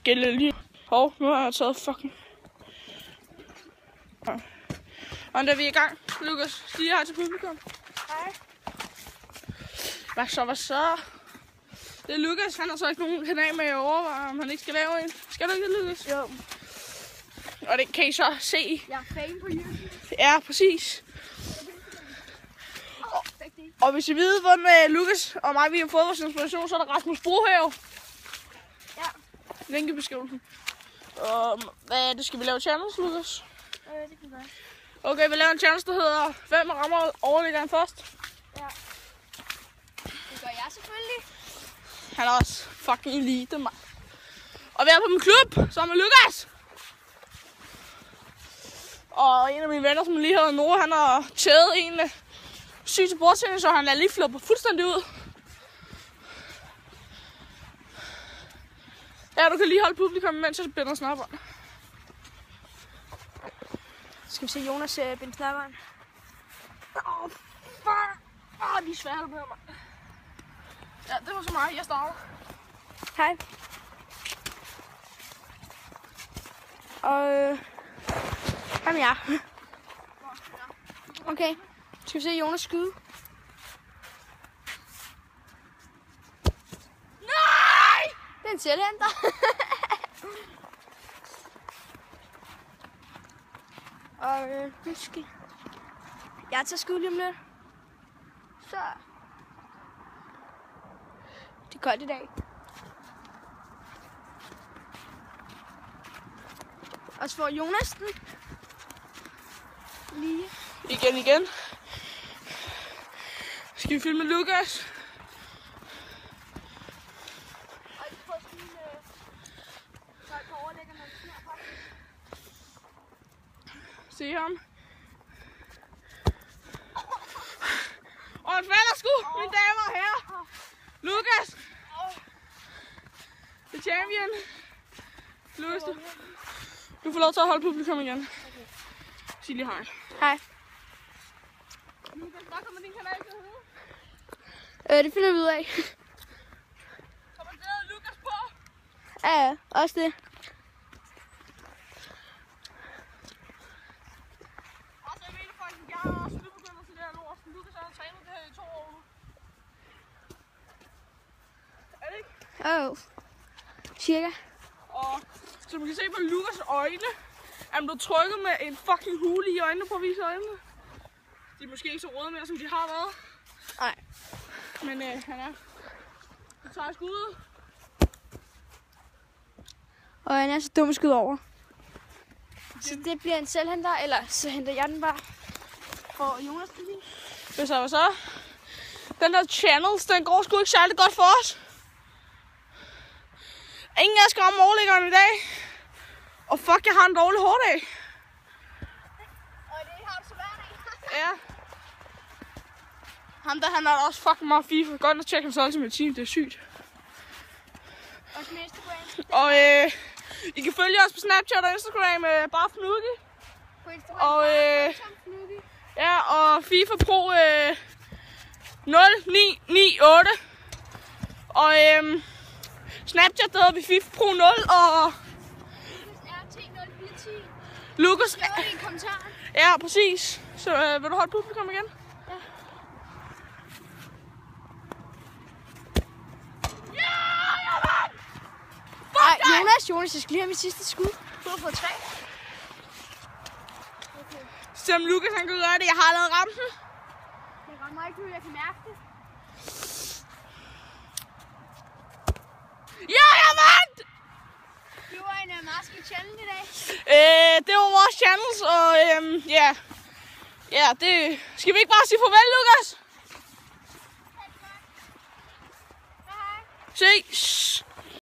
skille lige. Hov, nu har jeg taget fucking... Og da vi er i gang, Lukas, sige hej til publikum. Hej. Hvad så? Det er Lukas, han har så ikke nogen kanal med at overveje, om han ikke skal lave en. Skal du ikke det, Lukas? Jo. Og det kan I så se. Jeg er fan på YouTube. Ja, præcis. Og hvis I ved, hvordan Lukas og mig vi har fået vores inspiration, så er der Rasmus Brohave. Ja. Link i beskrivelsen. Hvad er det? Skal vi lave challenge, Lukas? Det kan være. Okay, vi laver en challenge, der hedder hvem rammer overliggeren først. Ja. Det gør jeg selvfølgelig. Han er også fucking elite, mand. Og vi er på min klub, sammen med Lukas. Og en af mine venner, som lige hedder Nora, han har taget en syg til bordtennis, så han er lige flippet fuldstændig ud. Ja, du kan lige holde publikum, mens jeg binder snapperen. Skal vi se Jonas binde snapperen? Fuck! De er svære, på mig. Ja, det var så meget. Jeg starter. Hej. Og ham jeg. Okay. Skal vi se Jonas skyde? Nej! Det er en selvhenter. Og nu skal jeg tager skud lige om lidt. Så. Det er godt i dag. Og så får Jonas den. Lige. Igen. Skal vi filme Lukas? Og så får sådan så et par overlægger, når vi snart på. Se ham. Og en falder sgu, mine damer og herrer. Lukas. The champion. Lukas, du får lov til at holde publikum igen. Okay. Sig lige hej. Hej. Lukas, hvad kommer din kanal til at hedde? Det finder vi ud af. Kommer det Lukas på? Ja, også det. Og så ved folk, jeg har også begyndt til det her lort. Lukas har trænet det her i 2 år nu. Er det ikke? Cirka. Og som man kan se på Lukas' øjne, er han blevet trykket med en fucking hule i øjnene på at vise øjnene. De er måske ikke så røde mere, som de har været. Nej. Men han er. Han tager skuddet. Og han er så dum skud over. Så det bliver en selvhenter, eller så henter jeg den bare for Jonas. Hvad så? Den der channels, den går sgu ikke særlig godt for os. Ingen af jer skal ramme overliggeren i dag. Og fuck, jeg har en dårlig hårdag. Og det har du så hver dag. Ja. Ham der, han er også fucking meget FIFA. Godt at tjekke hans Ultimate Team, det er sygt. Og på Instagram. Og I kan følge os på Snapchat og Instagram, bare Fnugi. På Instagram. Og ja, og FIFA Pro 0998. Og Snapchat, der hedder vi FIFA Pro 0, og RT0410. Lukas. Skriv det i kommentaren. Ja, præcis. Så vil du holde publikum igen? Ja. Ej, Jonas, jeg skal lige have mit sidste skud. Du har fået 3. Okay. Som Lukas, han kan gøre det. Jeg har allerede ramt den. Jeg rammer ikke nu, jeg kan mærke det. Ja, jeg vandt! Det var en meget skidt challenge i dag. Det var vores channels, og ja. Ja, det... Skal vi ikke bare sige farvel, Lukas? Hej. Se.